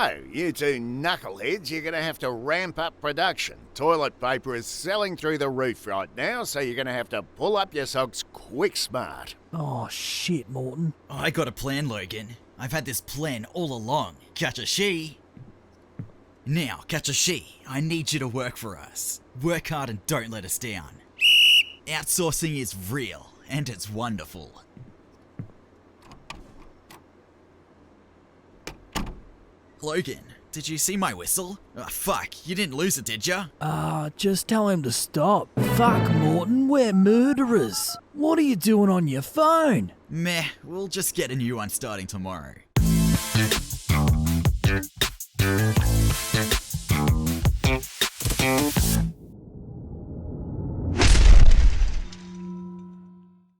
So, you two knuckleheads, you're going to have to ramp up production. Toilet paper is selling through the roof right now, so you're going to have to pull up your socks quick smart. Oh shit, Moreton. I got a plan, Logan. I've had this plan all along. Catch a she. Now, catch a she. I need you to work for us. Work hard and don't let us down. Outsourcing is real, and it's wonderful. Logan, did you see my whistle? Oh, fuck, you didn't lose it, did ya? Just tell him to stop. Fuck, Moreton, we're murderers. What are you doing on your phone? Meh, we'll just get a new one starting tomorrow.